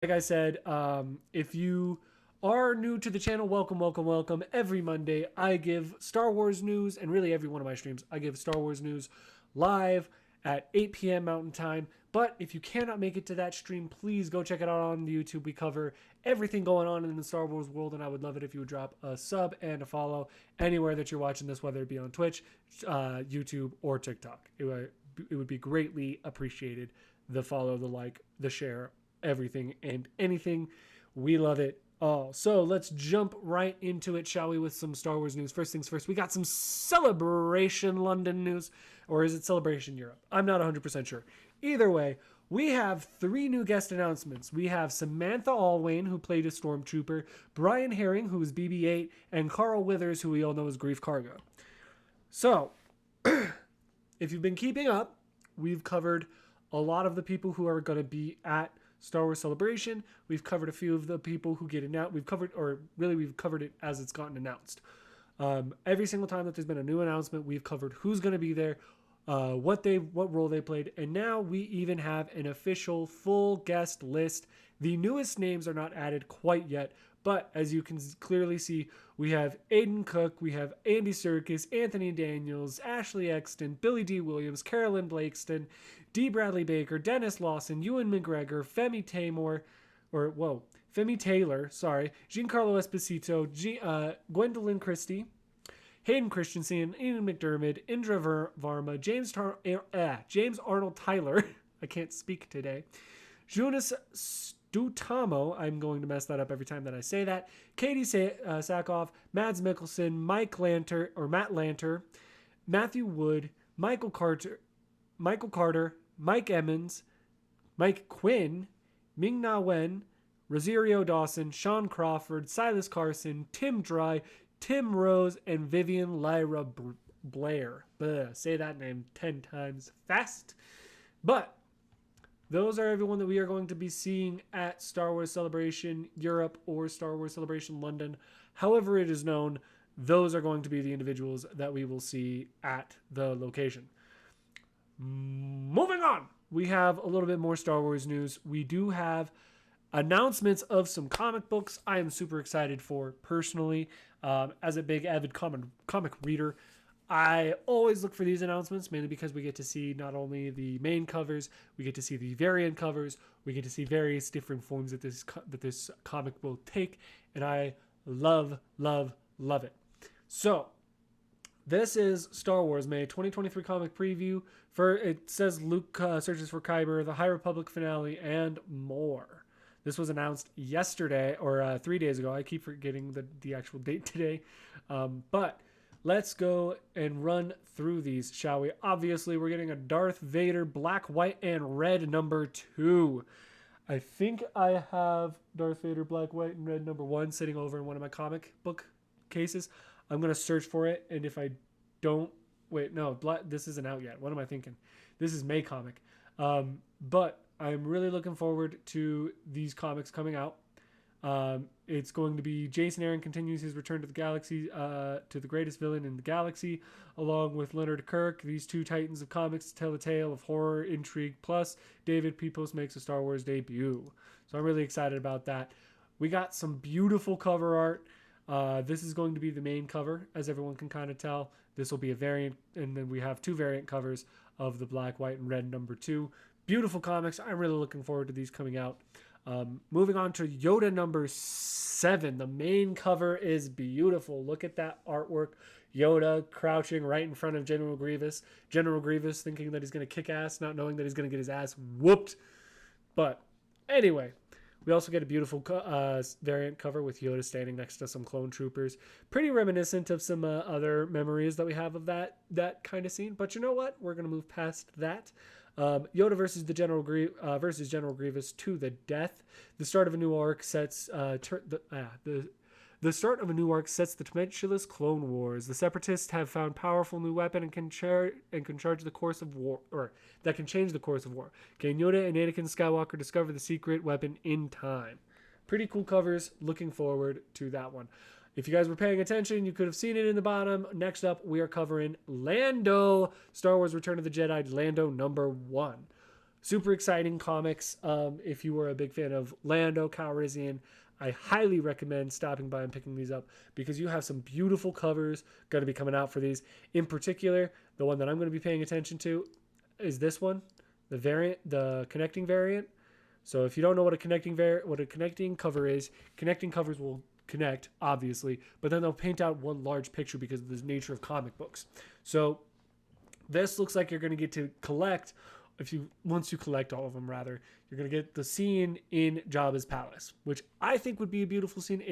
Like I said, if you are new to the channel, welcome, welcome, welcome. Every Monday, I give Star Wars news, and really every one of my streams, I give Star Wars news live at 8 p.m. Mountain Time. But if you cannot make it to that stream, please go check it out on the YouTube. We cover everything going on in the Star Wars world, and I would love it if you would drop a sub and a follow anywhere that you're watching this, whether it be on Twitch, YouTube, or TikTok. It would be greatly appreciated. The follow, the like, the share, everything and anything. We love it all. So let's jump right into it, shall we, with some Star Wars news. First things first, we got some Celebration London news, or is it Celebration Europe? I'm not 100% sure. Either way, we have 3 new guest announcements. We have Samantha Alwyn, who played a Stormtrooper, Brian Herring, who is BB-8, and Carl Withers, who we all know as Grief Karga. So, if you've been keeping up, we've covered a lot of the people who are going to be at Star Wars Celebration. We've covered a few of the people who get announced. We've covered it as it's gotten announced. Every single time that there's been a new announcement, we've covered who's going to be there, what role they played, and now we even have an official full guest list. The newest names are not added quite yet, but as you can clearly see, we have Aiden Cook, we have Andy Serkis, Anthony Daniels, Ashley Exton, Billy D. Williams, Carolyn Blakeston, D. Bradley Baker, Dennis Lawson, Ewan McGregor, Femi Taylor, Giancarlo Esposito, Gwendolyn Christie, Hayden Christensen, Ian McDermott, Indra Varma, James Arnold Tyler, I can't speak today, Jonas Stutamo, I'm going to mess that up every time that I say that, Katie Sackhoff, Mads Mikkelsen, Matt Lanter, Matthew Wood, Michael Carter, Mike Emmons, Mike Quinn, Ming-Na Wen, Rosario Dawson, Sean Crawford, Silas Carson, Tim Dry, Tim Rose, and Vivian Lyra Blair. Say that name 10 times fast. But those are everyone that we are going to be seeing at Star Wars Celebration Europe or Star Wars Celebration London. However it is known, those are going to be the individuals that we will see at the location. Moving on, we have a little bit more Star Wars news. We do have announcements of some comic books I am super excited for personally. As a big avid comic reader, I always look for these announcements, mainly because we get to see not only the main covers, we get to see the variant covers, we get to see various different forms that this comic will take, and I love it. So this is Star Wars May 2023 comic preview. It says Luke searches for Kyber, the High Republic finale, and more. This was announced yesterday or 3 days ago. I keep forgetting the actual date today. But let's go and run through these, shall we? Obviously, we're getting a Darth Vader black, white, and red number 2. I think I have Darth Vader black, white, and red number 1 sitting over in one of my comic book cases. I'm going to search for it, and if I don't... Wait, no, this isn't out yet. What am I thinking? This is May comic. But I'm really looking forward to these comics coming out. It's going to be Jason Aaron continues his return to the galaxy, to the greatest villain in the galaxy, along with Leonard Kirk. These 2 titans of comics tell a tale of horror, intrigue, plus David Pepose makes a Star Wars debut. So I'm really excited about that. We got some beautiful cover art. This is going to be the main cover, as everyone can kind of tell. This will be a variant, and then we have 2 variant covers of the black, white, and red number 2. Beautiful comics. I'm really looking forward to these coming out. Moving on to Yoda number 7. The main cover is beautiful. Look at that artwork. Yoda crouching right in front of General Grievous. General Grievous thinking that he's going to kick ass, not knowing that he's going to get his ass whooped. But anyway, we also get a beautiful variant cover with Yoda standing next to some clone troopers. Pretty reminiscent of some other memories that we have of that kind of scene. But you know what? We're going to move past that. Yoda versus General Grievous to the death. The start of a new arc sets the start of a new arc sets the tumultuous Clone Wars. The Separatists have found powerful new weapon and can charge the course of war, or that can change the course of war. Can Yoda and Anakin Skywalker discover the secret weapon in time? Pretty cool covers. Looking forward to that one. If you guys were paying attention, you could have seen it in the bottom. Next up, we are covering Lando, Star Wars Return of the Jedi, Lando number 1. super exciting comics. If you were a big fan of Lando Calrissian, I highly recommend stopping by and picking these up because you have some beautiful covers going to be coming out for these. In particular, the one that I'm going to be paying attention to is this one, the connecting variant. So if you don't know what a connecting cover is, connecting covers will connect obviously, but then they'll paint out one large picture because of the nature of comic books. So this looks like you're going to get to collect, once you collect all of them, rather, you're going to get the scene in Jabba's palace, which I think would be a beautiful scene.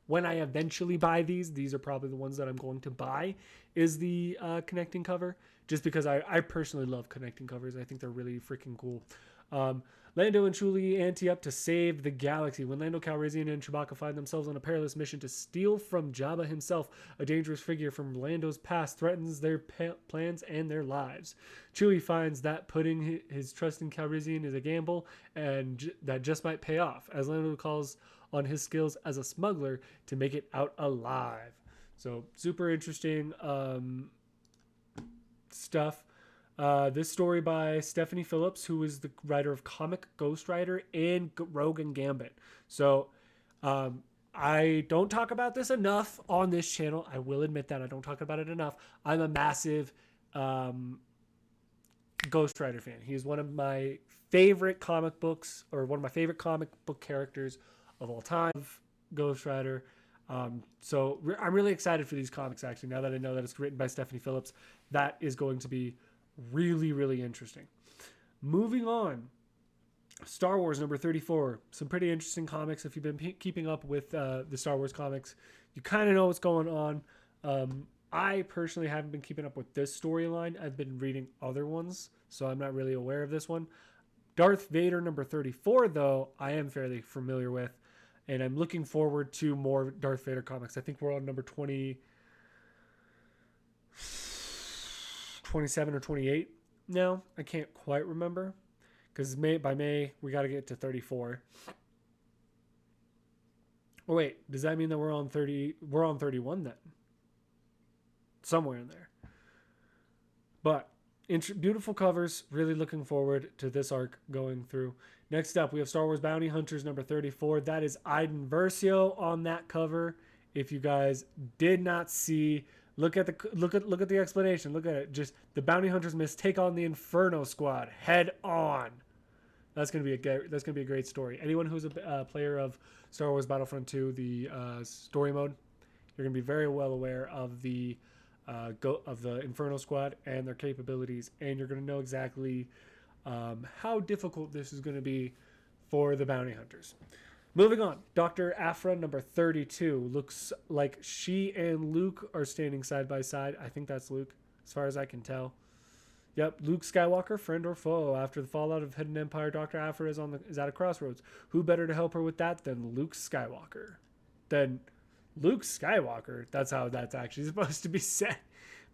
When I eventually buy these are probably the ones that I'm going to buy, is the connecting cover, just because I personally love connecting covers. I think they're really freaking cool. Lando and Chewie ante up to save the galaxy. When Lando Calrissian and Chewbacca find themselves on a perilous mission to steal from Jabba himself, a dangerous figure from Lando's past threatens their plans and their lives. Chewie finds that putting his trust in Calrissian is a gamble, and that just might pay off, as Lando calls on his skills as a smuggler to make it out alive. So super interesting stuff. This story by Stephanie Phillips, who is the writer of Comic Ghost Rider and Rogue and Gambit. So I don't talk about this enough on this channel. I will admit that I don't talk about it enough. I'm a massive Ghost Rider fan. He is one of my favorite comic books, or one of my favorite comic book characters of all time. Ghost Rider. So I'm really excited for these comics, actually, now that I know that it's written by Stephanie Phillips. That is going to be really, really interesting. Moving on, Star Wars number 34. Some pretty interesting comics. If you've been keeping up with the Star Wars comics, you kind of know what's going on. I personally haven't been keeping up with this storyline. I've been reading other ones, so I'm not really aware of this one. Darth Vader number 34, though, I am fairly familiar with, and I'm looking forward to more Darth Vader comics. I think we're on number 27 or 28 now. I can't quite remember, because by May we got to get to 34. Oh wait, does that mean that we're on 30? We're on 31 then, somewhere in there. But beautiful covers. Really looking forward to this arc going through. Next up, we have Star Wars Bounty Hunters number 34. That is Iden Versio on that cover. If you guys did not see, look at the explanation. Look at it. Just the bounty hunters must take on the Inferno Squad head on. That's gonna be a great story. Anyone who's a player of Star Wars Battlefront 2, the story mode, you're gonna be very well aware of the Inferno Squad and their capabilities, and you're gonna know exactly how difficult this is gonna be for the bounty hunters. Moving on, Dr. Aphra number 32. Looks like she and Luke are standing side by side. I think that's Luke, as far as I can tell. Yep, Luke Skywalker, friend or foe. After the fallout of Hidden Empire, Dr. Aphra is at a crossroads. Who better to help her with that than Luke Skywalker? That's how that's actually supposed to be said.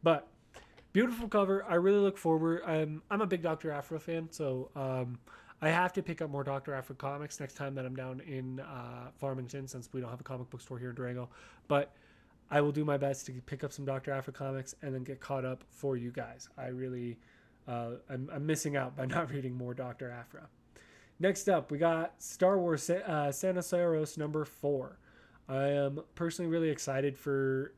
But beautiful cover. I really look forward. I'm a big Dr. Aphra fan, so I have to pick up more Dr. Aphra comics next time that I'm down in Farmington, since we don't have a comic book store here in Durango. But I will do my best to pick up some Dr. Aphra comics and then get caught up for you guys. I really, I'm missing out by not reading more Dr. Aphra. Next up, we got Star Wars Sanasaros number 4. I am personally really excited to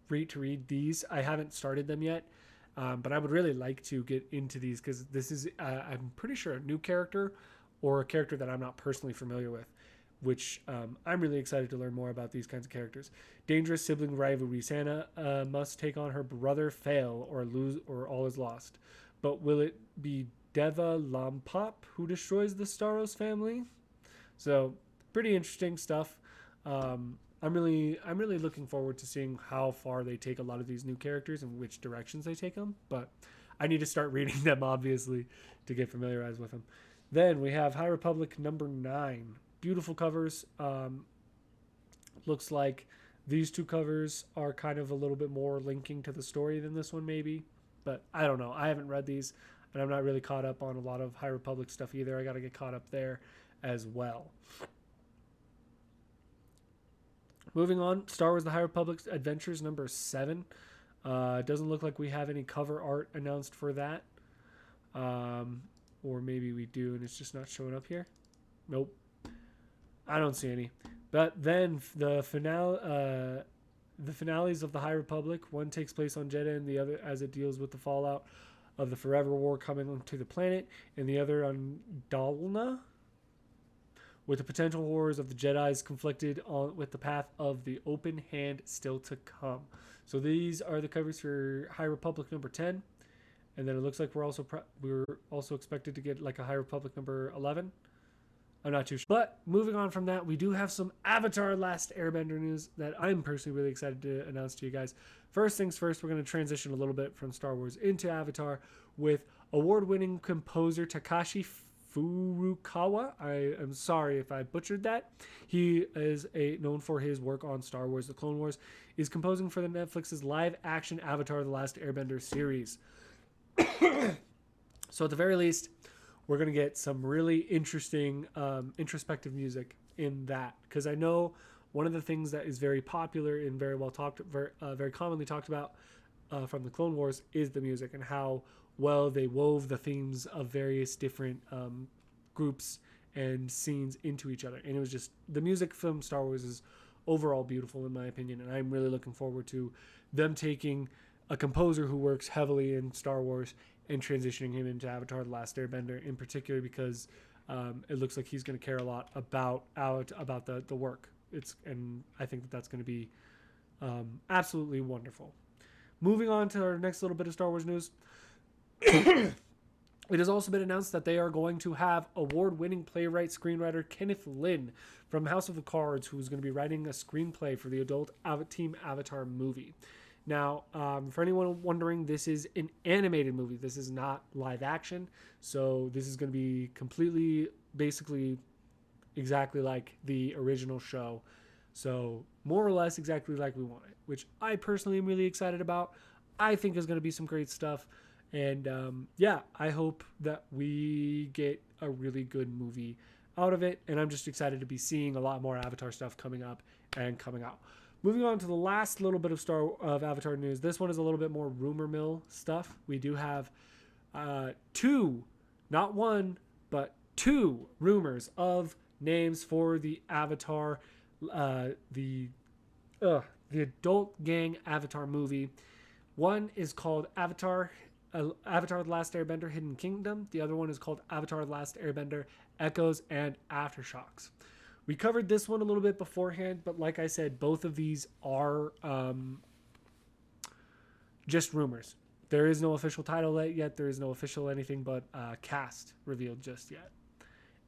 read these. I haven't started them yet. But I would really like to get into these, because this is, I'm pretty sure, a new character, or a character that I'm not personally familiar with, which I'm really excited to learn more about these kinds of characters. Dangerous sibling rivalry. Sana must take on her brother Fail, or all is lost. But will it be Deva Lampop who destroys the Staros family? So pretty interesting stuff. I'm really looking forward to seeing how far they take a lot of these new characters and which directions they take them. But I need to start reading them, obviously, to get familiarized with them. Then we have High Republic number 9. Beautiful covers. Looks like these two covers are kind of a little bit more linking to the story than this one, maybe. But I don't know. I haven't read these, and I'm not really caught up on a lot of High Republic stuff either. I got to get caught up there as well. Moving on, Star Wars The High Republic Adventures number 7. It doesn't look like we have any cover art announced for that. Or maybe we do and it's just not showing up here. Nope. I don't see any. But then the finales of the High Republic, one takes place on Jeddah and the other as it deals with the fallout of the Forever War coming onto the planet, and the other on Dalna, with the potential horrors of the Jedi's conflicted on with the path of the open hand still to come. So these are the covers for High Republic number 10, and then it looks like we're also expected to get like a High Republic number 11. I'm not too sure. But moving on from that, we do have some Avatar Last Airbender news that I'm personally really excited to announce to you guys. First things first, we're going to transition a little bit from Star Wars into Avatar with award-winning composer Takashi Furukawa. I am sorry if I butchered that. He is known for his work on Star Wars The Clone Wars. He's composing for the Netflix's live-action Avatar The Last Airbender series. So at the very least, we're going to get some really interesting introspective music in that, because I know one of the things that is very popular and very well talked, very commonly talked about from the Clone Wars is the music and how well they wove the themes of various different groups and scenes into each other. And it was just, the music from Star Wars is overall beautiful in my opinion, and I'm really looking forward to them taking a composer who works heavily in Star Wars and transitioning him into Avatar: The Last Airbender, in particular because it looks like he's going to care a lot about the work. And I think that's going to be absolutely wonderful. Moving on to our next little bit of Star Wars news. It has also been announced that they are going to have award-winning playwright screenwriter Kenneth Lin from House of the Cards, who is going to be writing a screenplay for the adult Team Avatar movie. Now, for anyone wondering, this is an animated movie. This is not live action. So this is going to be completely, basically, exactly like the original show. So more or less exactly like we want it, which I personally am really excited about. I think is going to be some great stuff. And yeah, I hope that we get a really good movie out of it. And I'm just excited to be seeing a lot more Avatar stuff coming up and coming out. Moving on to the last little bit of Avatar news. This one is a little bit more rumor mill stuff. We do have two, not one, but two rumors of names for the Avatar, the adult gang Avatar movie. One is called Avatar The Last Airbender Hidden Kingdom. The other one is called Avatar The Last Airbender Echoes and Aftershocks. We covered this one a little bit beforehand, but like I said, both of these are just rumors. There is no official title yet. There is no official anything but cast revealed just yet.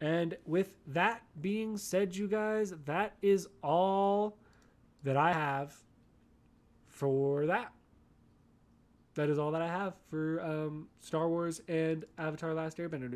And with that being said, you guys, that is all that I have for that. That is all that I have for Star Wars and Avatar Last Airbender news.